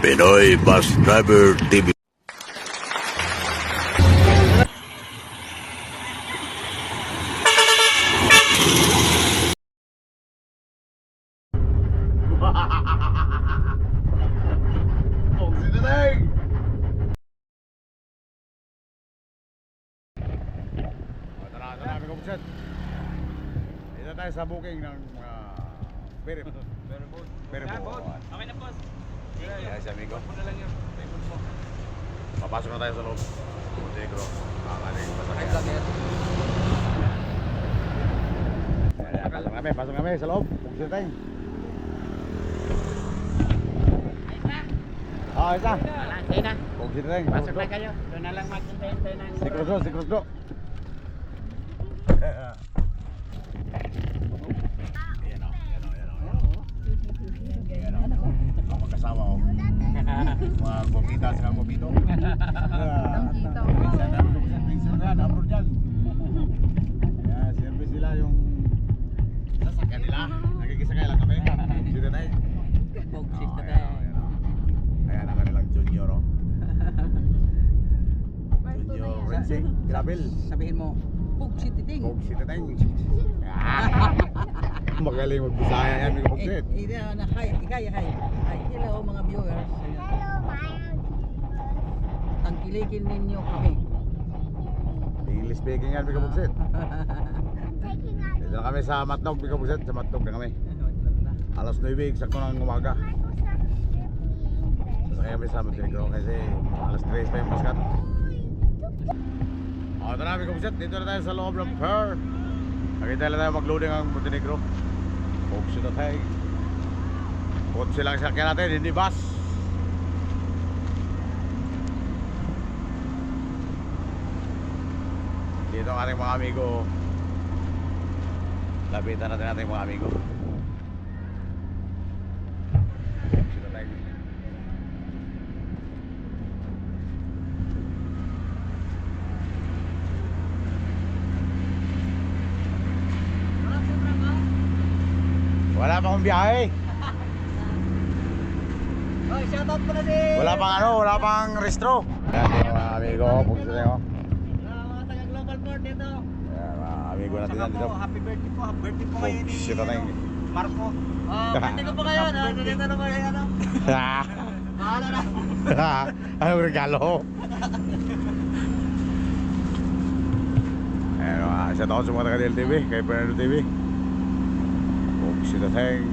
Pinoy Bus Driver TV. Dito tayo sa booking ng very boat. Okay na, boss. Yes, amigo. Ako na lang yung table mo. Papasok na tayo sa loob. Montenegro. Ang ating pasakyan. Pasok kami sa loob. Buksin tayo. Isa. Kaya na. Buksin tayo. Pasok na kayo. Doon na lang maghintay ng... Si Cruzdo. Magkasama ko. Mga gomita sila gomito. Abroad dyan. Service sila yung sasakyan nila. Nagkikisakay lang kami. Sino tayo? Bogsit na tayo. Ayan ang kanilang junior. Junior Renzi. Gravel. Sabihin mo, Bogsit titing. Bogsit na tayo. Magaling magbisaya yan, may kapagsit. Hi. Hello mga viewers. Tangkilikin ninyo kami. English speaking yan, may kapagsit. Dito na kami sa Matnog, may kapagsit. Sa Matnog na kami. Alas 9, eksakto ng umaga. Sasakay kami sa Montenegro kasi alas 3 pa yung paskat. Ito na, may kapagsit. Dito na tayo sa loob ng Pearl. Nakita na tayo mag-loading ang Montenegro. Buksin na tayo. Kotse lang sakyan natin, hindi bus. Dito ang ating mga amigo. Lapitan natin ating mga amigo. Buksin na tayo. Wala pa akong biyahe. Oh, shoutout pala si... Wala pang restro. Yan yung mga amigo, buksin tayo. mga taga Global Port dito. Yan, mga amigo natin nandito. Happy birthday po. Happy birthday po kayo ni... Shit na tayo. Marco. Birthday ko po kayo. Nandito na po kayo. Bahala na. Anong regalo? Ayan, shout out sa mga taga-DLTV, kay Fernando TV. Buksin na tayo.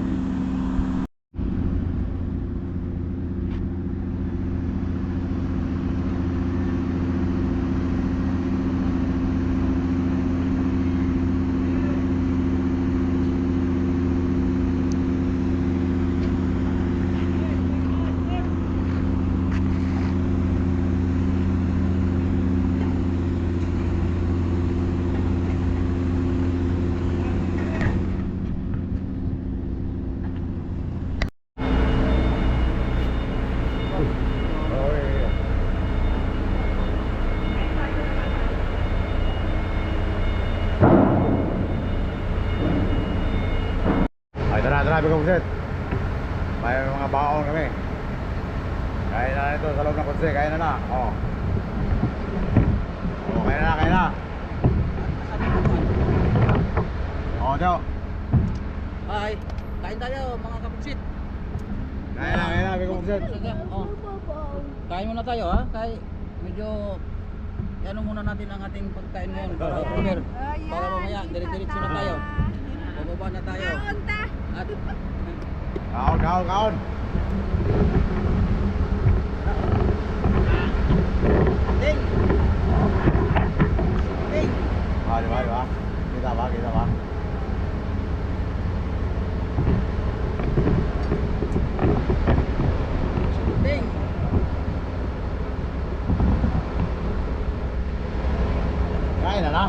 Grabe kong set. May mga baon kami. Kaya na ito sa loob ng kotse. Kaya na. Oh, kaya na. Oh, Joe. Hi. Kain tayo mga kapugsit. Kaya na. May kong set. Oh. Kain muna tayo ha. Medyo ano muna natin ang ating pagkain ngayon para prepare. Para mamaya dire-diretso na tayo. Bababa na tayo. At Kaon. Ting. Di ba? Kita ba? Ting. Kain na.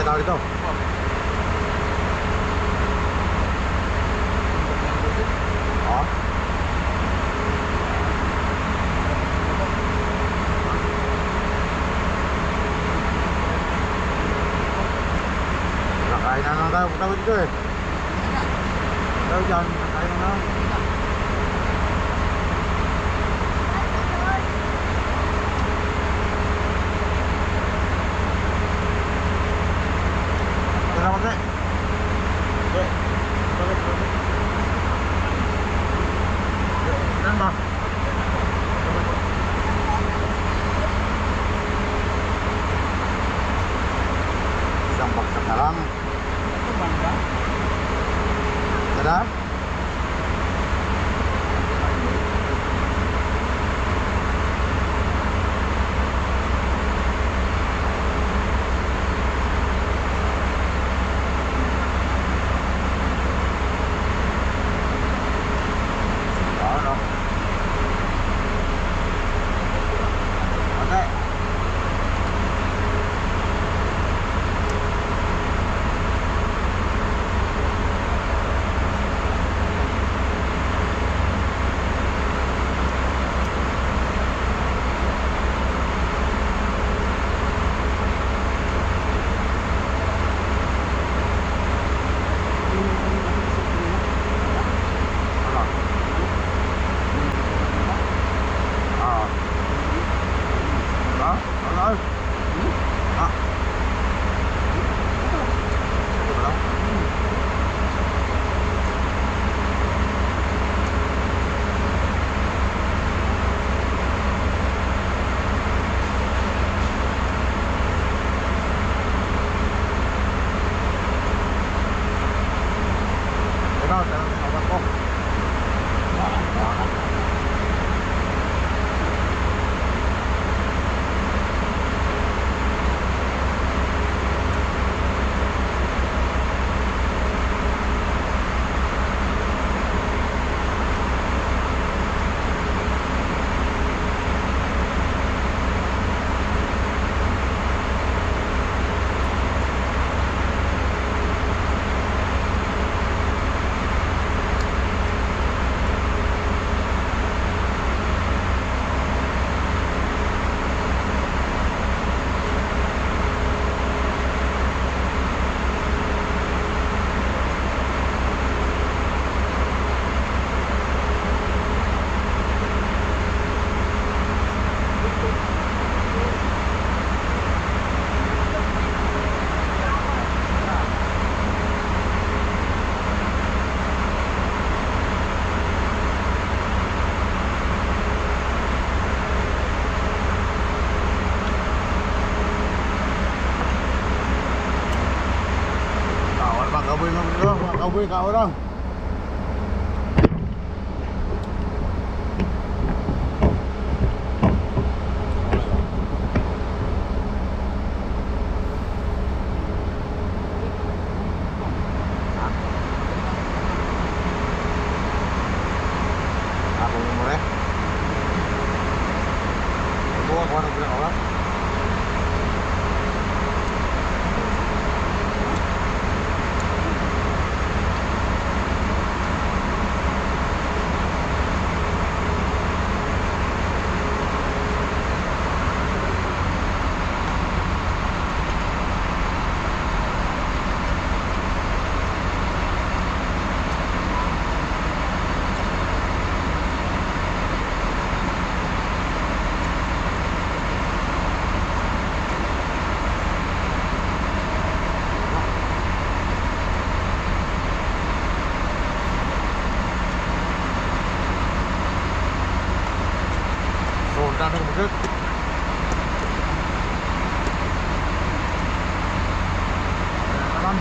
tao dito? Ha? Nakain na lang tayo tawid dito eh. Tayo dyan, nakain na lang. Salamat eh. Saan ba? Isang bagsak na lang. Ito bangga? Tara? Ano? boy, kao na. Ako mo rin. Buwa ko ano bilang oras? So, ang daming bukit. Ayan naman.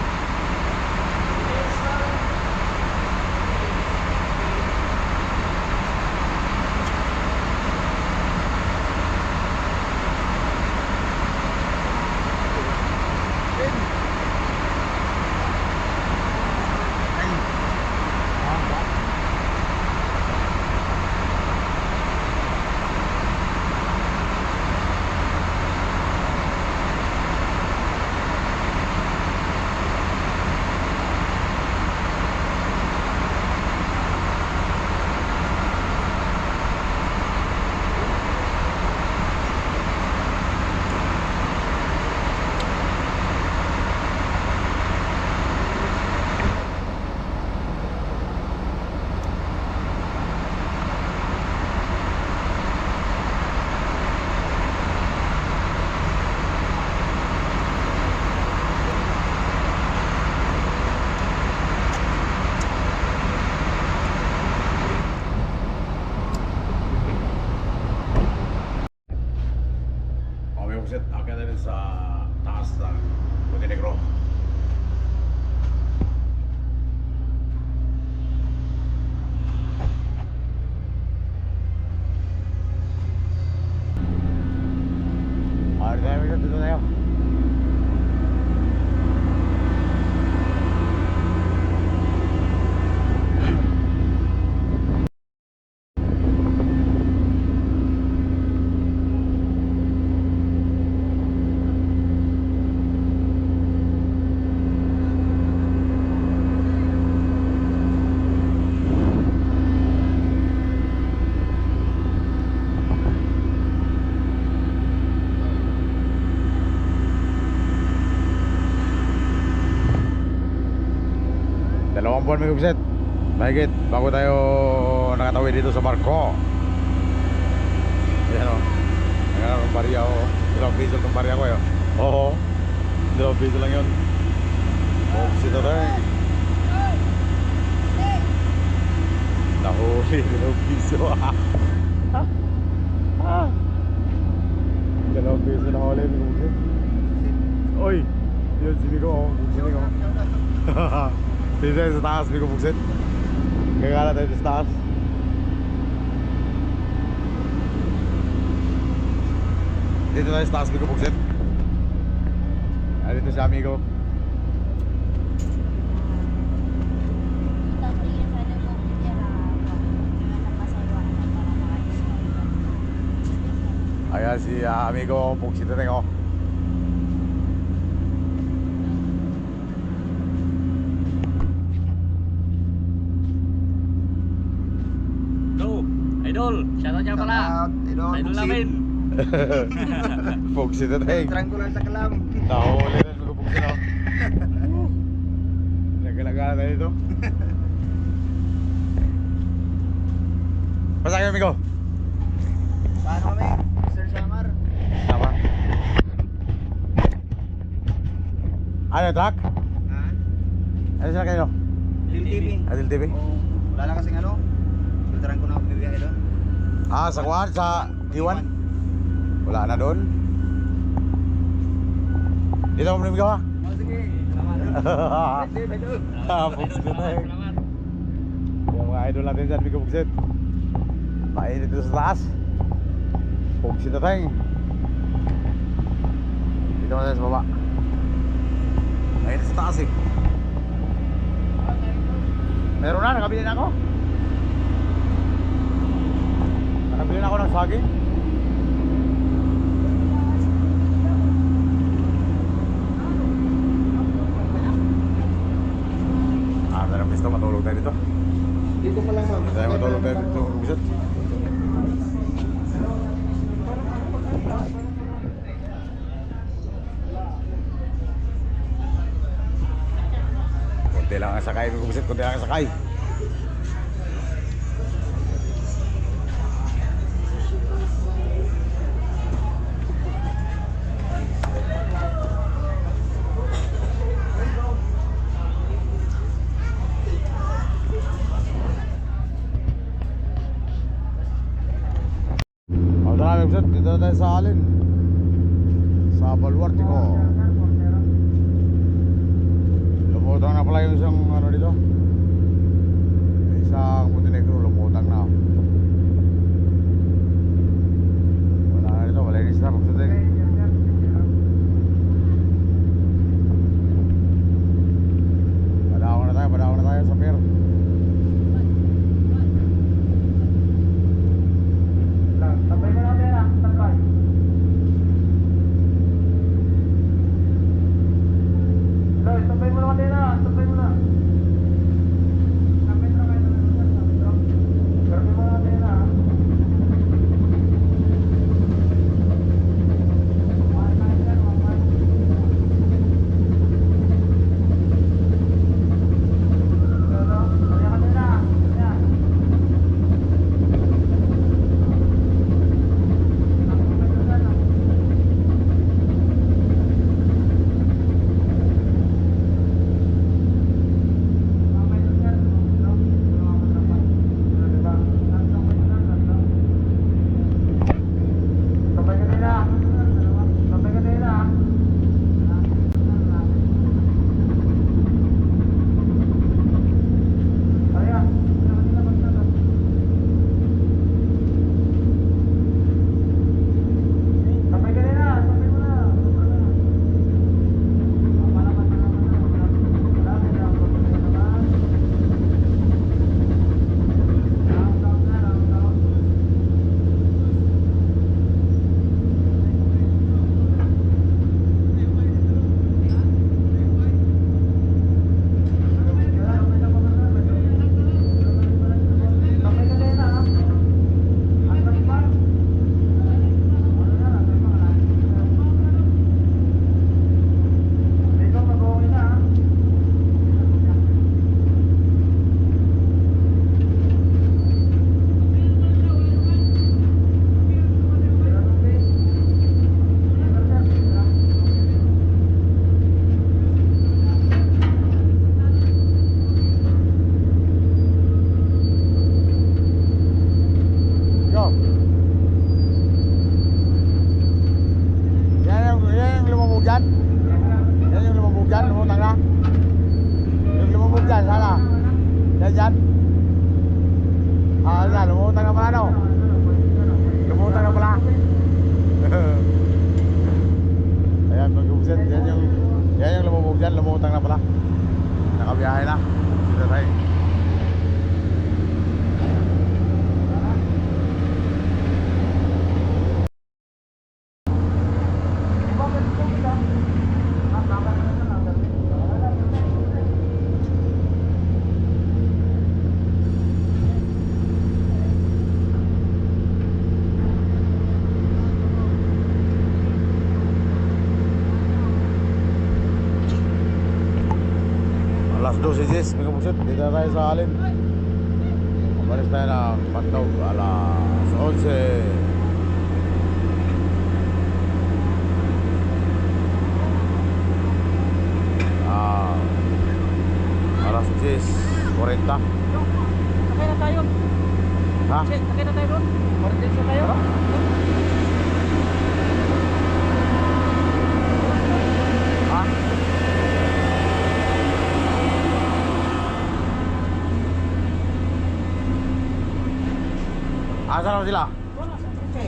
Kami yung set, akin na rin sa taas ng Montenegro. Dito tayo, dito tayo. Dalawang buwan may gubset. Mahigit bago tayo nakatawid dito sa barko. Ayan o. Naghanap ng barya o. Dalawang piso ng barya ko yun. Oo. Dalawang piso lang yun. Buksit ito tayo. Nahuli. Dalawang piso. Dalawang piso na huli. Oy. Yun si Miko. Buksit ko. Dito tayo sa taas, Miko Buksit. Gagala tayo sa taas. Dito tayo sa taas, Miko Buksit. Dito siya, amigo. Ayan si amigo Buksit na rin, oh. Idol, shoutout niya pala. Idol namin. Buksit na tayo. Triangular sa kalam. Nahuli na Miko Buksit, oh. Nagalaga na dito. Pasa kayo, amigo. Paano kami? Sir Samar. Tama. Ano, truck? Ha? Ano sila kayo? Lil TV. Adil TV? Oo. Wala na kasing ano. Filteran ko na ako bibiyahe doon. Ah, sa kuwan, sa T1? Wala na doon. Dito mo namigaw ha? Oh, sige. Salamat. Buksit eh. Yung mga idol natin dyan, Biko Buksit. Mainit dito sa taas. Buksit na tayo. Dito mo tayo sa baba. Mainit sa taas eh. Meron na, nakabili na ako. Nakabili na ako ng saging. Meron pisto, matulog tayo dito. Dito pa lang, ma'am. Tayo matulog tayo dito, Buksit. Kunti lang ang sakay, Buksit, kunti lang ang sakay. Dito na tayo sa Alin, sa Baluarte ko. Lumutang na pala yung isang ano dito, isang Montenegro, lumutang na. Wala na dito, malinis na magsuting. Padawang na tayo sa pier. Sabay mo natin ah, sabay. Loy, sabay mo natin ah, sabay mo na. Sabay mo natin ah. Alas 12:10, mga pusot, dito na tayo sa Alin. Mabalis tayo ng Pantog, alas 11. Alas 10:40. Sakay na tayo. Ha? Sakay na tayo doon. Marites na tayo. Ha? Asa naman sila? Wala sa kotse.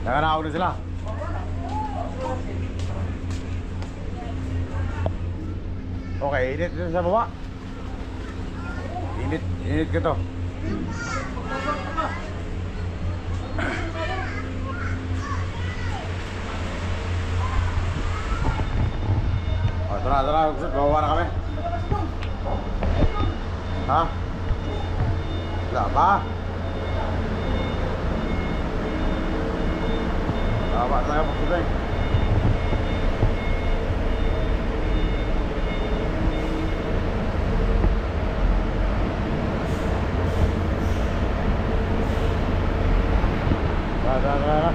Nakanaog na sila. Okay, init dito sa baba. Init ka to. Oh, tara, bababa na kami. Ha? Wala pa? Bababa tayo magsubay. Tara.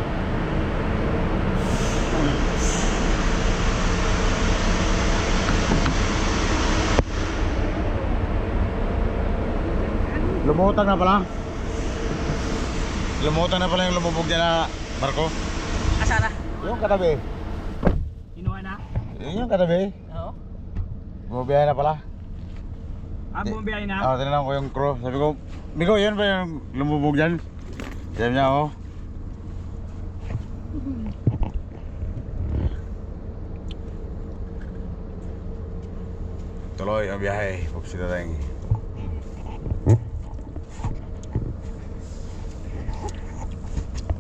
Lumutang na pala. Lumutang na pala yung lumubog dyan na barko. Asa na? Yung katabi. Kinuha na? Yung katabi. Oo. Bumabiyahe na pala. Bumabiyahe na? Oo, tinanong ko yung crew. Sabi ko, Miko, yan ba yung lumubog dyan? Sabi niya, oo. Tuloy ang biyahe. Pupsita tayong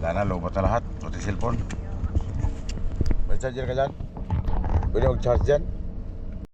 wala na, lobot na lahat. Pati cellphone. May charger ka dyan? Pwede mag-charge dyan?